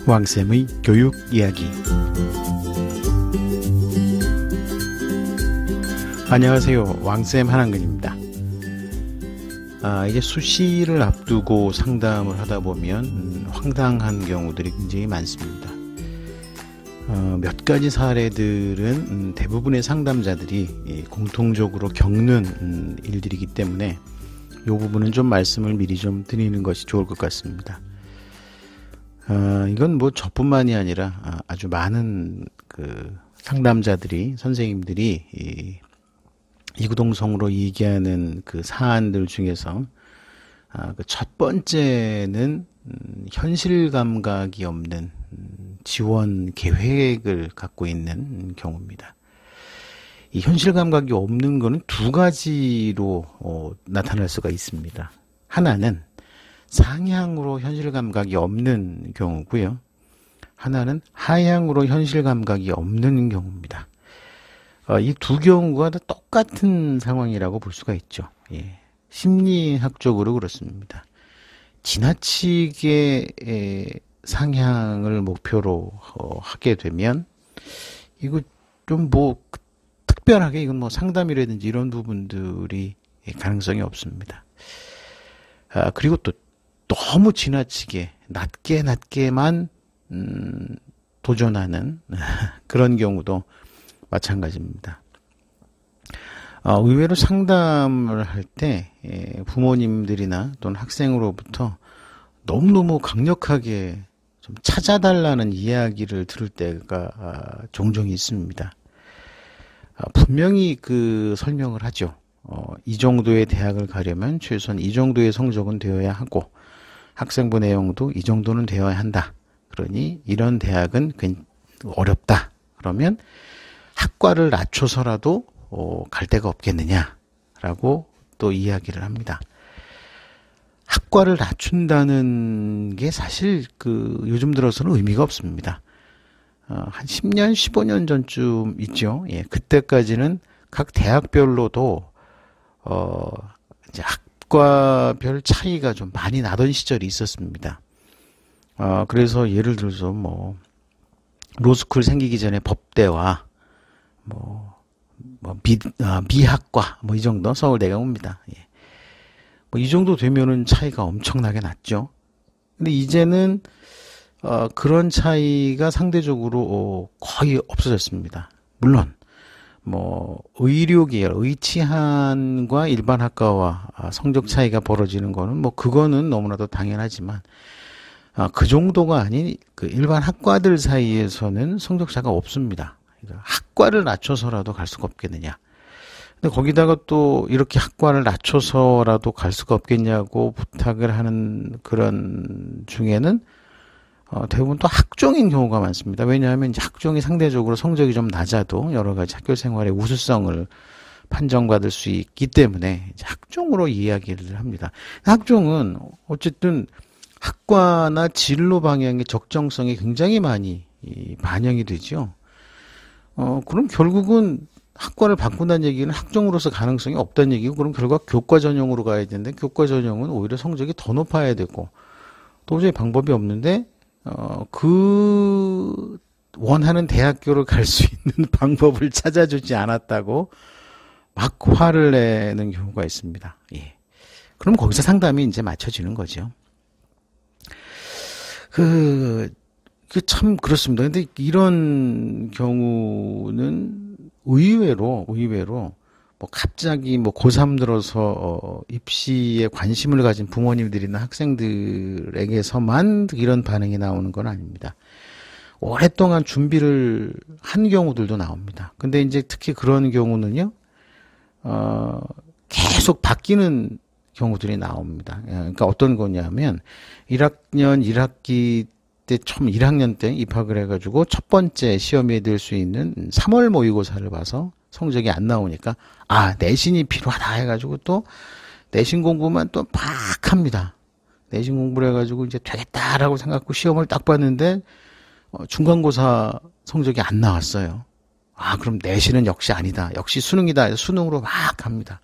왕쌤의 교육 이야기. 안녕하세요. 왕쌤 한한근입니다. 이제 수시를 앞두고 상담을 하다 보면 황당한 경우들이 굉장히 많습니다. 몇 가지 사례들은 대부분의 상담자들이 공통적으로 겪는 일들이기 때문에 이 부분은 좀 말씀을 미리 좀 드리는 것이 좋을 것 같습니다. 이건 뭐 저뿐만이 아니라 아주 많은 그 상담자들이, 선생님들이 이구동성으로 얘기하는 그 사안들 중에서 그 첫 번째는 현실 감각이 없는 지원 계획을 갖고 있는 경우입니다. 이 현실 감각이 없는 것은 두 가지로 나타날 수가 있습니다. 하나는 상향으로 현실 감각이 없는 경우고요. 하나는 하향으로 현실 감각이 없는 경우입니다. 이 두 경우가 다 똑같은 상황이라고 볼 수가 있죠. 예. 심리학적으로 그렇습니다. 지나치게 상향을 목표로 하게 되면 이거 좀 뭐 특별하게 이건 뭐 상담이라든지 이런 부분들이 가능성이 없습니다. 그리고 또 너무 지나치게 낮게만 도전하는 그런 경우도 마찬가지입니다. 의외로 상담을 할 때 부모님들이나 또는 학생으로부터 너무너무 강력하게 좀 찾아달라는 이야기를 들을 때가 종종 있습니다. 분명히 그 설명을 하죠. 이 정도의 대학을 가려면 최소한 이 정도의 성적은 되어야 하고 학생부 내용도 이 정도는 되어야 한다. 그러니 이런 대학은 어렵다. 그러면 학과를 낮춰서라도 갈 데가 없겠느냐라고 또 이야기를 합니다. 학과를 낮춘다는 게 사실 그 요즘 들어서는 의미가 없습니다. 한 10년, 15년 전쯤 있죠. 예, 그때까지는 각 대학별로도 이제 학과별 차이가 좀 많이 나던 시절이 있었습니다. 그래서 예를 들어서 뭐 로스쿨 생기기 전에 법대와 미학과 뭐 이 정도 서울대가 옵니다. 예. 뭐 이 정도 되면은 차이가 엄청나게 났죠. 근데 이제는 그런 차이가 상대적으로 거의 없어졌습니다. 물론 뭐 의료 계열, 의치한과 일반 학과와 성적 차이가 벌어지는 거는 뭐 그거는 너무나도 당연하지만 그 정도가 아닌 그 일반 학과들 사이에서는 성적 차가 없습니다. 그러니까 학과를 낮춰서라도 갈 수가 없겠느냐. 근데 거기다가 또 이렇게 학과를 낮춰서라도 갈 수가 없겠냐고 부탁을 하는 그런 중에는 대부분 또 학종인 경우가 많습니다. 왜냐하면 이제 학종이 상대적으로 성적이 좀 낮아도 여러 가지 학교 생활의 우수성을 판정받을 수 있기 때문에 이제 학종으로 이야기를 합니다. 학종은 어쨌든 학과나 진로 방향의 적정성이 굉장히 많이 반영이 되죠. 그럼 결국은 학과를 바꾼다는 얘기는 학종으로서 가능성이 없다는 얘기고, 그럼 결국 교과 전형으로 가야 되는데 교과 전형은 오히려 성적이 더 높아야 되고 도저히 방법이 없는데 그 원하는 대학교를 갈 수 있는 방법을 찾아주지 않았다고 막 화를 내는 경우가 있습니다. 예. 그럼 거기서 상담이 이제 맞춰지는 거죠. 참 그렇습니다. 근데 이런 경우는 의외로 뭐 갑자기 뭐 고3 들어서 입시에 관심을 가진 부모님들이나 학생들에게서만 이런 반응이 나오는 건 아닙니다. 오랫동안 준비를 한 경우들도 나옵니다. 근데 이제 특히 그런 경우는요, 계속 바뀌는 경우들이 나옵니다. 그러니까 어떤 거냐면 1학년 1학기 때 처음 1학년 때 입학을 해가지고 첫 번째 시험에 들 수 있는 3월 모의고사를 봐서 성적이 안 나오니까 내신이 필요하다 해가지고 또 내신 공부만 또 막 합니다. 내신 공부를 해가지고 이제 되겠다라고 생각하고 시험을 딱 봤는데 중간고사 성적이 안 나왔어요. 그럼 내신은 역시 아니다. 역시 수능이다 해서 수능으로 막 합니다.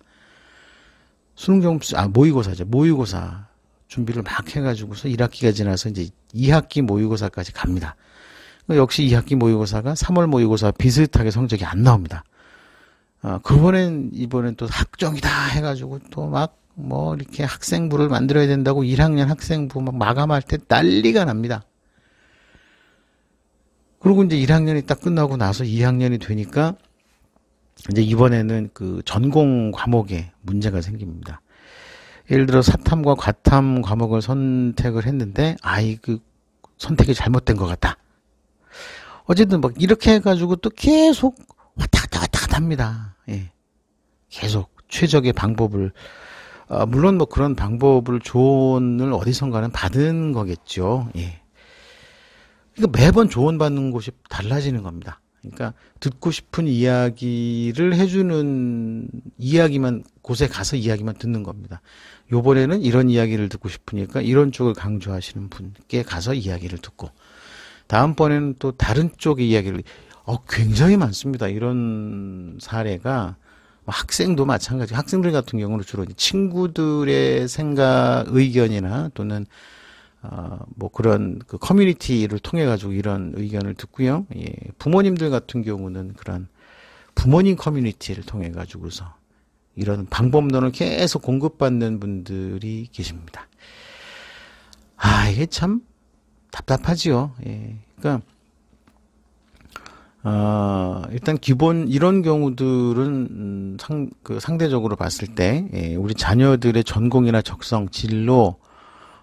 수능 점수, 모의고사죠. 모의고사 준비를 막 해가지고서 1학기가 지나서 이제 2학기 모의고사까지 갑니다. 역시 2학기 모의고사가 3월 모의고사 비슷하게 성적이 안 나옵니다. 이번엔 또 학종이다 해가지고 또 막 뭐 이렇게 학생부를 만들어야 된다고 1학년 학생부 막 마감할 때 난리가 납니다. 그리고 이제 1학년이 딱 끝나고 나서 2학년이 되니까 이제 이번에는 그 전공 과목에 문제가 생깁니다. 예를 들어 사탐과 과탐 과목을 선택을 했는데 그 선택이 잘못된 것 같다. 어쨌든 막 이렇게 해가지고 또 계속 왔다 갔다 합니다. 예. 계속 최적의 방법을 물론 뭐 그런 방법을 조언을 어디선가는 받은 거겠죠. 예. 그러니까 매번 조언받는 곳이 달라지는 겁니다. 그러니까 듣고 싶은 이야기를 해주는 곳에 가서 이야기만 듣는 겁니다. 요번에는 이런 이야기를 듣고 싶으니까 이런 쪽을 강조하시는 분께 가서 이야기를 듣고, 다음번에는 또 다른 쪽의 이야기를, 굉장히 많습니다. 이런 사례가. 학생도 마찬가지. 학생들 같은 경우는 주로 친구들의 생각, 의견이나 또는 뭐 그런 그 커뮤니티를 통해 가지고 이런 의견을 듣고요. 예, 부모님들 같은 경우는 그런 부모님 커뮤니티를 통해 가지고서 이런 방법론을 계속 공급받는 분들이 계십니다. 이게 참 답답하지요. 예. 그러니까 일단 기본 이런 경우들은 상대적으로 봤을 때 우리 자녀들의 전공이나 적성, 진로,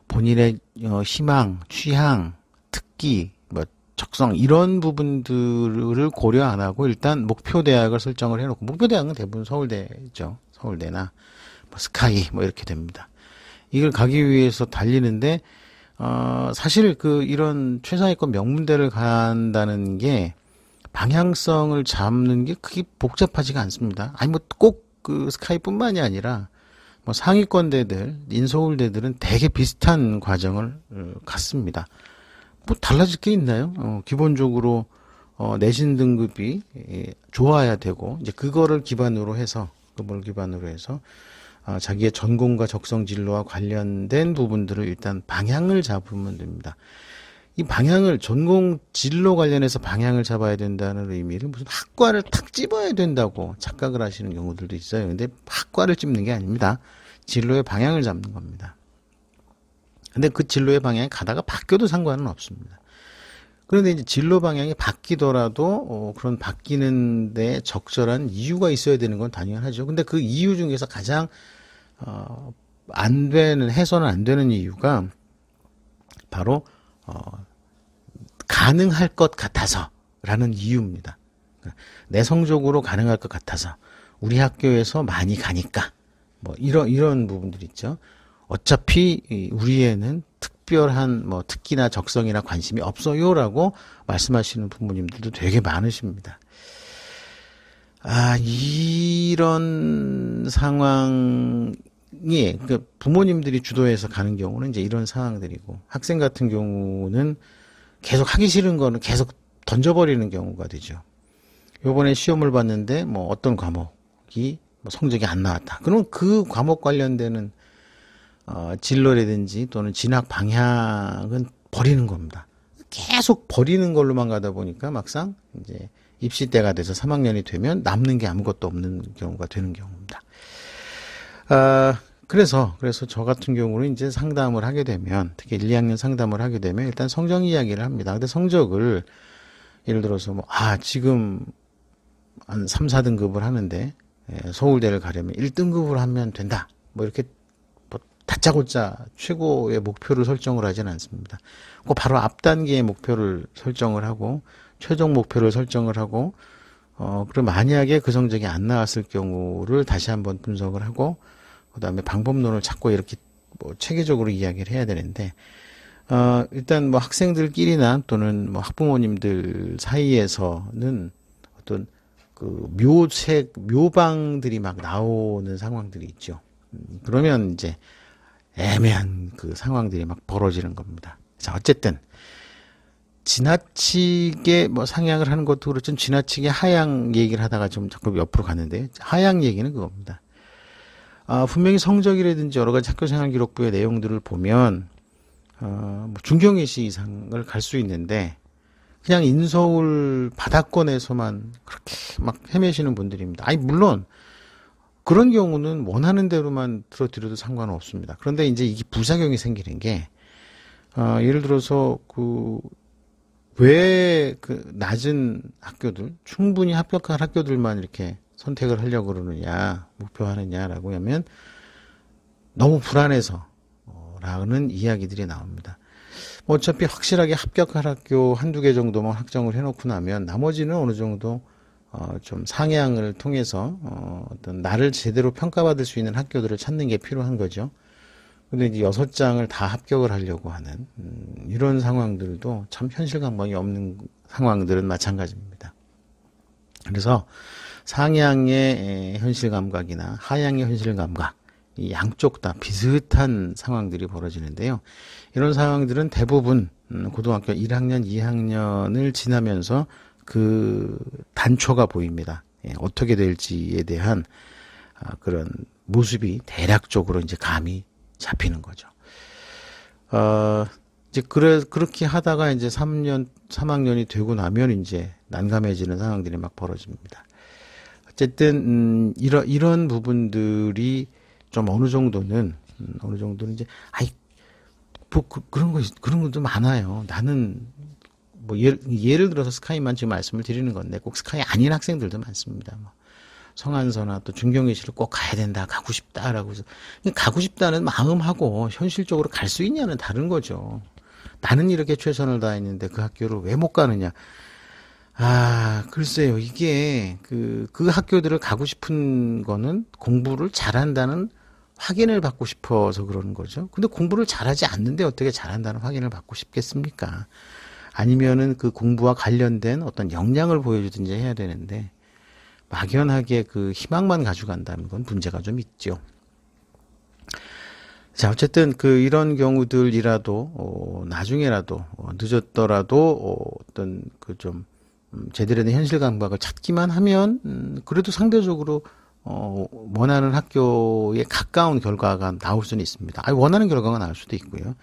본인의 희망, 취향, 특기, 뭐 적성 이런 부분들을 고려 안 하고 일단 목표 대학을 설정을 해놓고, 목표 대학은 대부분 서울대죠. 서울대나 뭐 스카이 뭐 이렇게 됩니다. 이걸 가기 위해서 달리는데 사실 이런 최상위권 명문대를 간다는 게 방향성을 잡는 게 크게 복잡하지가 않습니다. 뭐 꼭 그 스카이뿐만이 아니라 뭐 상위권대들, 인서울대들은 되게 비슷한 과정을 갖습니다. 뭐 달라질 게 있나요? 기본적으로 내신 등급이 좋아야 되고, 이제 그거를 기반으로 해서 자기의 전공과 적성 진로와 관련된 부분들을 일단 방향을 잡으면 됩니다. 이 방향을, 전공 진로 관련해서 방향을 잡아야 된다는 의미를 무슨 학과를 탁 집어야 된다고 착각을 하시는 경우들도 있어요. 근데 학과를 찝는 게 아닙니다. 진로의 방향을 잡는 겁니다. 근데 그 진로의 방향이 가다가 바뀌어도 상관은 없습니다. 그런데 이제 진로 방향이 바뀌더라도 그런 바뀌는 데 적절한 이유가 있어야 되는 건 당연하죠. 근데 그 이유 중에서 가장 해서는 안 되는 이유가 바로 가능할 것 같아서라는 이유입니다. 내성적으로 가능할 것 같아서, 우리 학교에서 많이 가니까, 뭐 이런 부분들 있죠. 어차피 우리 애는 특별한 뭐 특기나 적성이나 관심이 없어요라고 말씀하시는 부모님들도 되게 많으십니다. 이런 상황이 부모님들이 주도해서 가는 경우는 이제 이런 상황들이고, 학생 같은 경우는 계속 하기 싫은 거는 계속 던져버리는 경우가 되죠. 요번에 시험을 봤는데 뭐 어떤 과목이 뭐 성적이 안 나왔다. 그럼 그 과목 관련되는 진로라든지 또는 진학 방향은 버리는 겁니다. 계속 버리는 걸로만 가다 보니까 막상 이제 입시 때가 돼서 3학년이 되면 남는 게 아무것도 없는 경우가 되는 경우입니다. 그래서 저 같은 경우는 이제 상담을 하게 되면, 특히 1, 2학년 상담을 하게 되면 일단 성적 이야기를 합니다. 근데 성적을 예를 들어서 뭐 지금 한 3, 4등급을 하는데 서울대를 가려면 1등급을 하면 된다. 뭐 이렇게 뭐 다짜고짜 최고의 목표를 설정을 하지는 않습니다. 그 바로 앞 단계의 목표를 설정을 하고 최종 목표를 설정을 하고 그럼 만약에 그 성적이 안 나왔을 경우를 다시 한번 분석을 하고 그다음에 방법론을 찾고 이렇게 뭐 체계적으로 이야기를 해야 되는데 일단 뭐 학생들끼리나 또는 뭐 학부모님들 사이에서는 어떤 그 묘방들이 막 나오는 상황들이 있죠. 그러면 이제 애매한 그 상황들이 막 벌어지는 겁니다. 자, 어쨌든 지나치게 뭐 상향을 하는 것도 그렇지만 지나치게 하향 얘기를 하다가 좀 자꾸 옆으로 갔는데, 하향 얘기는 그겁니다. 분명히 성적이라든지 여러 가지 학교생활 기록부의 내용들을 보면 뭐 중경외시 이상을 갈 수 있는데 그냥 인서울 바닥권에서만 그렇게 막 헤매시는 분들입니다. 아니 물론 그런 경우는 원하는 대로만 들어드려도 상관은 없습니다. 그런데 이제 이게 부작용이 생기는 게 예를 들어서 왜 낮은 학교들, 충분히 합격한 학교들만 이렇게 선택을 하려고 그러느냐, 목표하느냐라고 하면 너무 불안해서 라는 이야기들이 나옵니다. 어차피 확실하게 합격할 학교 한두 개 정도만 확정을 해놓고 나면 나머지는 어느 정도 좀 상향을 통해서 어떤 나를 제대로 평가받을 수 있는 학교들을 찾는 게 필요한 거죠. 근데 이제 6장을 다 합격을 하려고 하는 이런 상황들도 참 현실 감각이 없는 상황들은 마찬가지입니다. 그래서 상향의 현실 감각이나 하향의 현실 감각, 이 양쪽 다 비슷한 상황들이 벌어지는데요. 이런 상황들은 대부분 고등학교 1학년, 2학년을 지나면서 그 단초가 보입니다. 어떻게 될지에 대한 그런 모습이 대략적으로 이제 감이 잡히는 거죠. 이제 그렇게 하다가 이제 3학년이 되고 나면 이제 난감해지는 상황들이 막 벌어집니다. 어쨌든, 이런 부분들이 좀 어느 정도는 이제, 그런 것도 많아요. 나는, 뭐, 예를 들어서 스카이만 지금 말씀을 드리는 건데, 꼭 스카이 아닌 학생들도 많습니다. 뭐. 성안서나 또 중경외시를 꼭 가야 된다, 가고 싶다라고 해서 가고 싶다는 마음하고 현실적으로 갈 수 있냐는 다른 거죠. 나는 이렇게 최선을 다했는데 그 학교를 왜 못 가느냐. 글쎄요. 이게 그 학교들을 가고 싶은 거는 공부를 잘한다는 확인을 받고 싶어서 그러는 거죠. 근데 공부를 잘하지 않는데 어떻게 잘한다는 확인을 받고 싶겠습니까? 아니면은 그 공부와 관련된 어떤 역량을 보여주든지 해야 되는데 막연하게 그 희망만 가져간다는 건 문제가 좀 있죠. 자, 어쨌든 이런 경우들이라도 나중에라도 늦었더라도 어떤 좀 제대로 된 현실 감각을 찾기만 하면 그래도 상대적으로 원하는 학교에 가까운 결과가 나올 수는 있습니다. 원하는 결과가 나올 수도 있고요.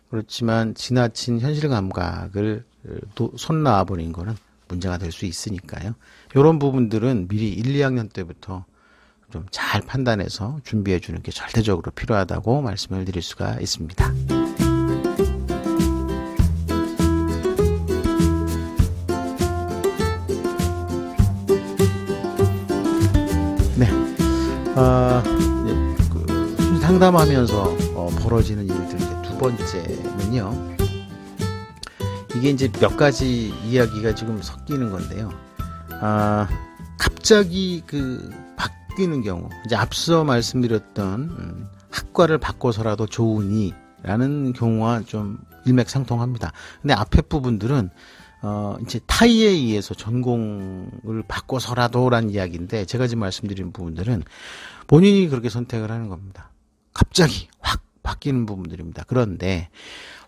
그렇지만 지나친 현실 감각을 손 놔버린 거는 문제가 될 수 있으니까요. 이런 부분들은 미리 1, 2학년 때부터 좀 잘 판단해서 준비해 주는 게 절대적으로 필요하다고 말씀을 드릴 수가 있습니다. 네. 상담하면서 벌어지는 일들 두 번째는요. 이게 이제 몇 가지 이야기가 지금 섞이는 건데요. 갑자기 바뀌는 경우, 이제 앞서 말씀드렸던 학과를 바꿔서라도 좋으니라는 경우와 좀 일맥상통합니다. 근데 앞에 부분들은 이제 타이에 의해서 전공을 바꿔서라도라는 이야기인데 제가 지금 말씀드린 부분들은 본인이 그렇게 선택을 하는 겁니다. 갑자기 확 바뀌는 부분들입니다. 그런데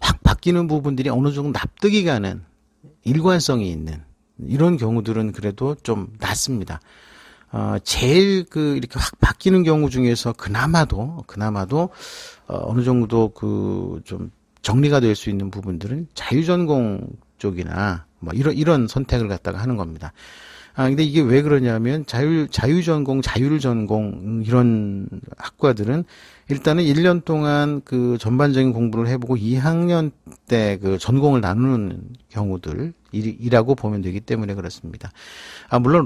확 바뀌는 부분들이 어느 정도 납득이 가는 일관성이 있는 이런 경우들은 그래도 좀 낫습니다. 제일 이렇게 확 바뀌는 경우 중에서 그나마도 어느 정도 좀 정리가 될 수 있는 부분들은 자유전공 쪽이나 뭐 이런 선택을 갖다가 하는 겁니다. 근데 이게 왜 그러냐면 자유전공, 자율전공 이런 학과들은 일단은 1년 동안 전반적인 공부를 해보고 2학년 때 전공을 나누는 경우들이라고 보면 되기 때문에 그렇습니다. 물론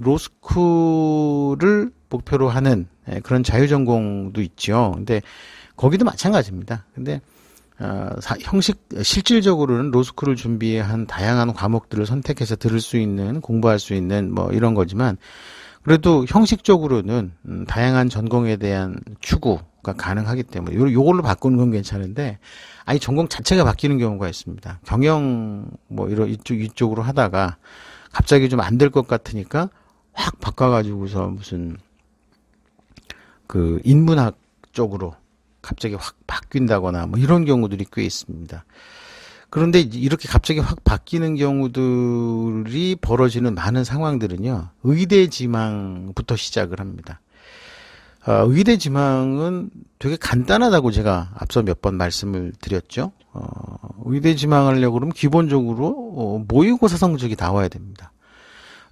로스쿨을 목표로 하는 그런 자유전공도 있죠. 근데 거기도 마찬가지입니다. 근데 실질적으로는 로스쿨을 준비한 다양한 과목들을 선택해서 들을 수 있는, 공부할 수 있는 뭐 이런 거지만 그래도 형식적으로는 다양한 전공에 대한 추구가 가능하기 때문에 요걸로 바꾸는 건 괜찮은데 아니 전공 자체가 바뀌는 경우가 있습니다. 경영 뭐 이쪽으로 하다가 갑자기 좀 안 될 것 같으니까 확 바꿔가지고서 무슨 인문학 쪽으로 갑자기 확 바뀐다거나 뭐 이런 경우들이 꽤 있습니다. 그런데 이렇게 갑자기 확 바뀌는 경우들이 벌어지는 많은 상황들은요, 의대 지망부터 시작을 합니다. 의대 지망은 되게 간단하다고 제가 앞서 몇 번 말씀을 드렸죠. 의대 지망하려고 그러면 기본적으로 모의고사 성적이 나와야 됩니다.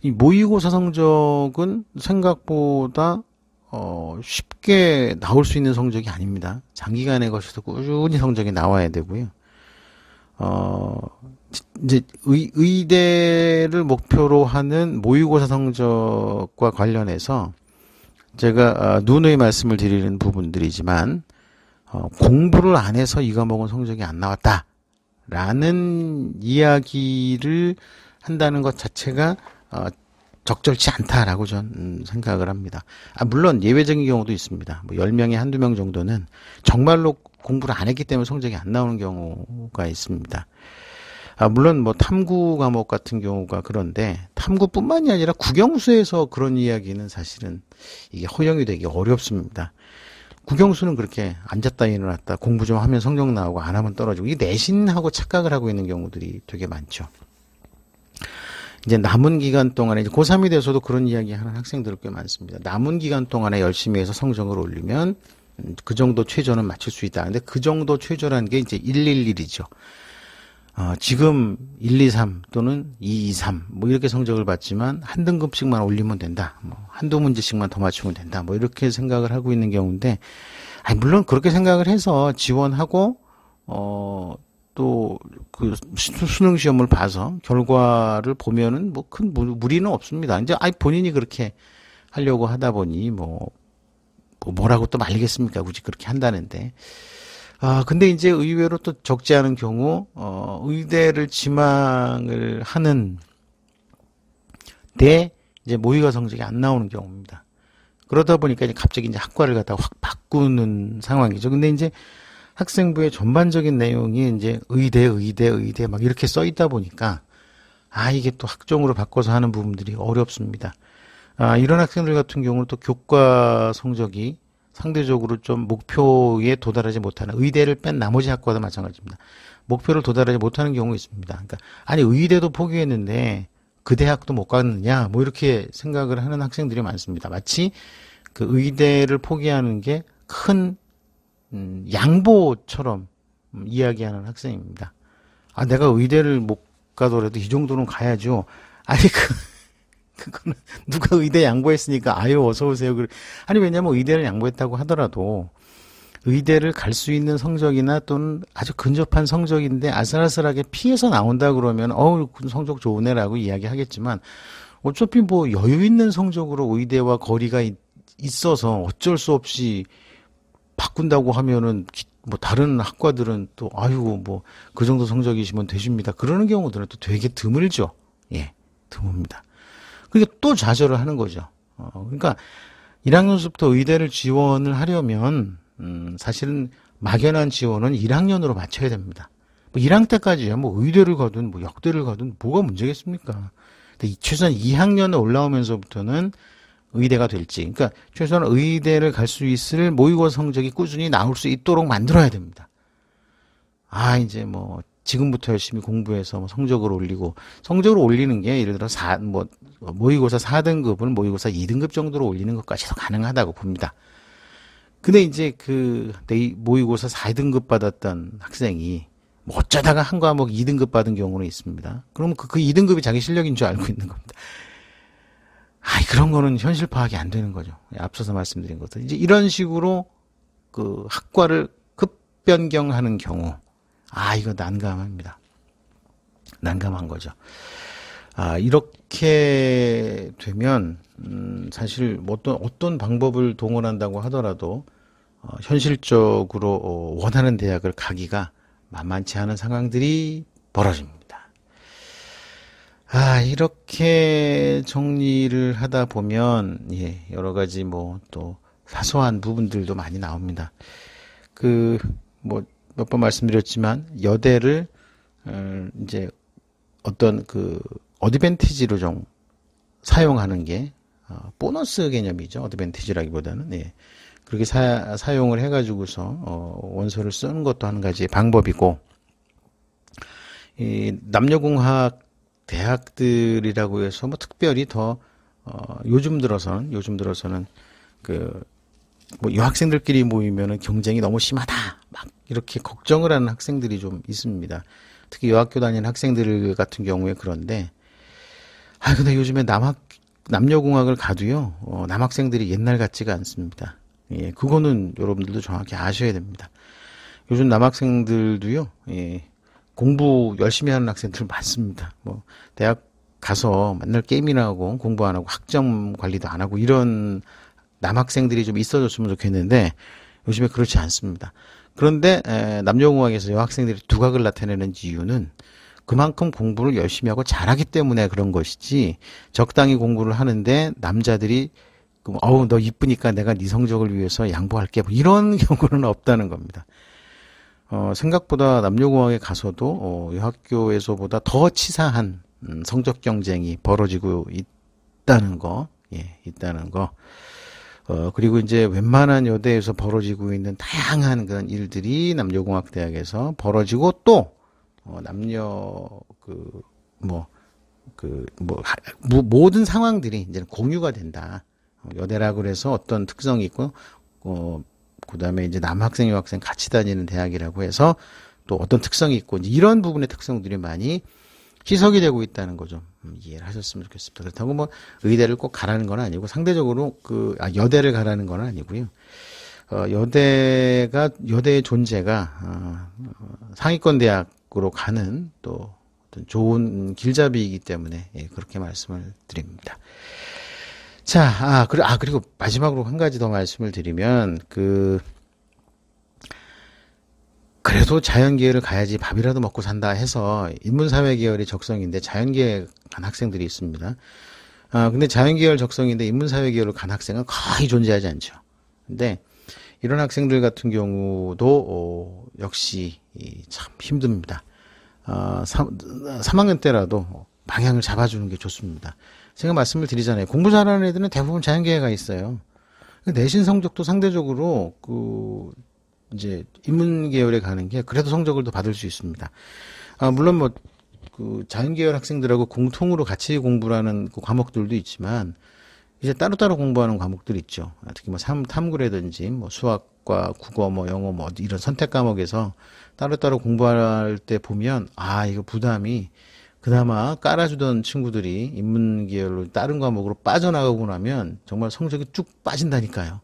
이 모의고사 성적은 생각보다 쉽게 나올 수 있는 성적이 아닙니다. 장기간에 걸쳐서 꾸준히 성적이 나와야 되고요. 이제 의대를 목표로 하는 모의고사 성적과 관련해서 제가 누누이 말씀을 드리는 부분들이지만 공부를 안 해서 이 과목은 성적이 안 나왔다라는 이야기를 한다는 것 자체가 적절치 않다라고 저는 생각을 합니다. 물론 예외적인 경우도 있습니다. 뭐 10명에 한두 명 정도는 정말로 공부를 안 했기 때문에 성적이 안 나오는 경우가 있습니다. 물론 뭐 탐구 과목 같은 경우가 그런데 탐구뿐만이 아니라 국영수에서 그런 이야기는 사실은 이게 허용이 되기 어렵습니다. 국영수는 그렇게 앉았다 일어났다 공부 좀 하면 성적 나오고 안 하면 떨어지고 이게 내신하고 착각을 하고 있는 경우들이 되게 많죠. 이제 남은 기간 동안에 이제 고3이 돼서도 그런 이야기 하는 학생들 꽤 많습니다. 남은 기간 동안에 열심히 해서 성적을 올리면 그 정도 최저는 맞출 수 있다. 근데 그 정도 최저라는 게 이제 111이죠. 지금 1, 2, 3 또는 2, 2, 3 뭐 이렇게 성적을 받지만 한 등급씩만 올리면 된다. 뭐 한두 문제씩만 더 맞추면 된다. 뭐 이렇게 생각을 하고 있는 경우인데, 물론 그렇게 생각을 해서 지원하고 또 그 수능 시험을 봐서 결과를 보면은 뭐 큰 무리는 없습니다. 이제 본인이 그렇게 하려고 하다 보니 뭐라고 또 말리겠습니까? 굳이 그렇게 한다는데. 근데 이제 의외로 또 적지 않은 경우, 의대를 지망을 하는 이제 모의고사 성적이 안 나오는 경우입니다. 그러다 보니까 이제 갑자기 이제 학과를 갖다가 확 바꾸는 상황이죠. 근데 이제 학생부의 전반적인 내용이 이제 의대 막 이렇게 써 있다 보니까, 이게 또 학종으로 바꿔서 하는 부분들이 어렵습니다. 이런 학생들 같은 경우는 또 교과 성적이 상대적으로 좀 목표에 도달하지 못하는 의대를 뺀 나머지 학과도 마찬가지입니다. 목표를 도달하지 못하는 경우가 있습니다. 그러니까 의대도 포기했는데 그 대학도 못 갔느냐 뭐 이렇게 생각을 하는 학생들이 많습니다. 마치 그 의대를 포기하는 게 큰 양보처럼 이야기하는 학생입니다. 내가 의대를 못 가더라도 이 정도는 가야죠. 그거는 누가 의대 양보했으니까 어서 오세요. 왜냐면 의대를 양보했다고 하더라도 의대를 갈 수 있는 성적이나 또는 아주 근접한 성적인데 아슬아슬하게 피해서 나온다 그러면 그 성적 좋으네라고 이야기하겠지만, 어차피 뭐 여유 있는 성적으로 의대와 거리가 있어서 어쩔 수 없이 바꾼다고 하면은 뭐 다른 학과들은 또 뭐 그 정도 성적이시면 되십니다. 그러는 경우들은 또 되게 드물죠. 예, 드뭅니다. 그러니까 또 좌절을 하는 거죠. 그러니까 1학년서부터 의대를 지원을 하려면 사실은 막연한 지원은 1학년으로 맞춰야 됩니다. 뭐 1학년 때까지야 뭐 의대를 가든 뭐 역대를 가든 뭐가 문제겠습니까? 근데 최소한 2학년에 올라오면서부터는 의대가 될지, 그러니까 최소한 의대를 갈 수 있을 모의고사 성적이 꾸준히 나올 수 있도록 만들어야 됩니다. 이제 뭐 지금부터 열심히 공부해서 뭐 성적을 올리는 게 예를 들어 모의고사 4등급을 모의고사 2등급 정도로 올리는 것까지도 가능하다고 봅니다. 근데 이제 모의고사 4등급 받았던 학생이 뭐 어쩌다가 한 과목 2등급 받은 경우는 있습니다. 그러면 그 2등급이 자기 실력인 줄 알고 있는 겁니다. 그런 거는 현실 파악이 안 되는 거죠. 앞서서 말씀드린 것들. 이제 이런 식으로 그 학과를 급변경하는 경우, 이거 난감합니다. 난감한 거죠. 이렇게 되면 사실 뭐 어떤 방법을 동원한다고 하더라도 현실적으로 원하는 대학을 가기가 만만치 않은 상황들이 벌어집니다. 이렇게 정리를 하다 보면 여러 가지 뭐 또 사소한 부분들도 많이 나옵니다. 뭐 몇 번 말씀드렸지만 여대를 이제 어떤 어드밴티지로 좀 사용하는 게 보너스 개념이죠. 어드밴티지라기보다는 그렇게 사용을 해가지고서 원서를 쓰는 것도 한 가지의 방법이고, 이 남녀공학 대학들이라고 해서 뭐 특별히 더 요즘 들어서는 뭐 여학생들끼리 모이면은 경쟁이 너무 심하다. 막 이렇게 걱정을 하는 학생들이 좀 있습니다. 특히 여학교 다니는 학생들 같은 경우에 그런데, 근데 요즘에 남녀공학을 가도요, 남학생들이 옛날 같지가 않습니다. 예, 그거는 여러분들도 정확히 아셔야 됩니다. 요즘 남학생들도요, 예, 공부 열심히 하는 학생들 많습니다. 뭐, 대학 가서 맨날 게임이나 하고 공부 안 하고 학점 관리도 안 하고 이런 남학생들이 좀 있어졌으면 좋겠는데 요즘에 그렇지 않습니다. 그런데 남녀공학에서 여학생들이 두각을 나타내는 이유는 그만큼 공부를 열심히 하고 잘하기 때문에 그런 것이지 적당히 공부를 하는데 남자들이 너 이쁘니까 내가 네 성적을 위해서 양보할게 뭐 이런 경우는 없다는 겁니다. 생각보다 남녀공학에 가서도 여학교에서보다 더 치사한 성적 경쟁이 벌어지고 있다는 거, 예, 있다는 거. 그리고 이제 웬만한 여대에서 벌어지고 있는 다양한 그런 일들이 남녀공학대학에서 벌어지고 또, 모든 상황들이 이제 공유가 된다. 여대라고 그래서 어떤 특성이 있고, 그 다음에 이제 남학생, 여학생 같이 다니는 대학이라고 해서 또 어떤 특성이 있고, 이런 부분의 특성들이 많이 희석이 되고 있다는 거 좀 이해를 하셨으면 좋겠습니다. 그렇다고 뭐 의대를 꼭 가라는 건 아니고 상대적으로 여대를 가라는 건 아니고요. 여대의 존재가 상위권 대학으로 가는 또 어떤 좋은 길잡이이기 때문에 예, 그렇게 말씀을 드립니다. 자, 그리고 마지막으로 한 가지 더 말씀을 드리면 그래도 자연계열을 가야지 밥이라도 먹고 산다 해서 인문사회 계열이 적성인데 자연계열 간 학생들이 있습니다. 근데 자연계열 적성인데 인문사회 계열을 간 학생은 거의 존재하지 않죠. 근데 이런 학생들 같은 경우도 역시 참 힘듭니다. 3학년 때라도 방향을 잡아주는 게 좋습니다. 제가 말씀을 드리잖아요. 공부 잘하는 애들은 대부분 자연계열가 있어요. 내신 성적도 상대적으로 이제 인문 계열에 가는 게 그래도 성적을 더 받을 수 있습니다. 물론 뭐 자연계열 학생들하고 공통으로 같이 공부하는 과목들도 있지만 이제 따로따로 공부하는 과목들 있죠. 특히 뭐 탐구라든지 뭐 수학과 국어 뭐 영어 뭐 이런 선택 과목에서 따로따로 공부할 때 보면 이거 부담이 그나마 깔아주던 친구들이 인문 계열로 다른 과목으로 빠져나가고 나면 정말 성적이 쭉 빠진다니까요.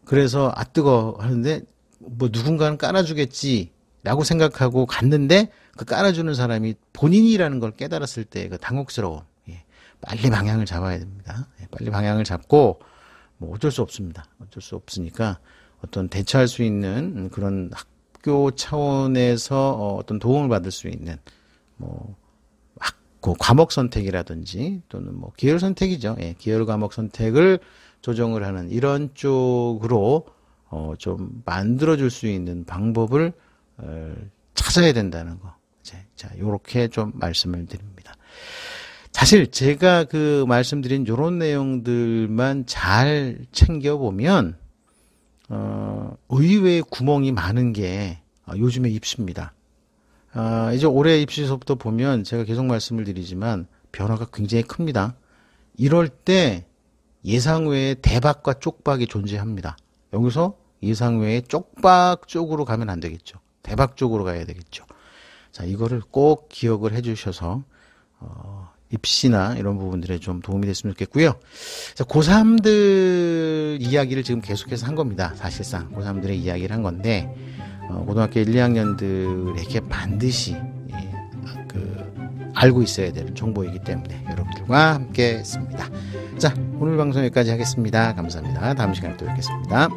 그래서 뜨거 하는데 뭐 누군가는 깔아주겠지라고 생각하고 갔는데 그 깔아주는 사람이 본인이라는 걸 깨달았을 때 그 당혹스러워. 예. 빨리 방향을 잡아야 됩니다. 예. 빨리 방향을 잡고 뭐 어쩔 수 없습니다. 어쩔 수 없으니까 어떤 대처할 수 있는 그런 학교 차원에서 어떤 도움을 받을 수 있는 뭐 과목 선택이라든지 또는 뭐 계열 선택이죠. 예. 계열 과목 선택을 조정을 하는 이런 쪽으로 좀 만들어줄 수 있는 방법을 찾아야 된다는 거. 자, 요렇게 좀 말씀을 드립니다. 사실 제가 말씀드린 요런 내용들만 잘 챙겨보면 의외의 구멍이 많은 게 요즘의 입시입니다. 이제 올해 입시서부터 보면 제가 계속 말씀을 드리지만 변화가 굉장히 큽니다. 이럴 때 예상 외의 대박과 쪽박이 존재합니다. 여기서 예상 외의 쪽박 쪽으로 가면 안 되겠죠. 대박 쪽으로 가야 되겠죠. 자, 이거를 꼭 기억을 해 주셔서 입시나 이런 부분들에 좀 도움이 됐으면 좋겠고요. 자, 고3들 이야기를 지금 계속해서 한 겁니다. 사실상 고3들의 이야기를 한 건데 고등학교 1, 2학년들에게 반드시 알고 있어야 되는 정보이기 때문에 여러분들과 함께 했습니다. 자, 오늘 방송 여기까지 하겠습니다. 감사합니다. 다음 시간에 또 뵙겠습니다.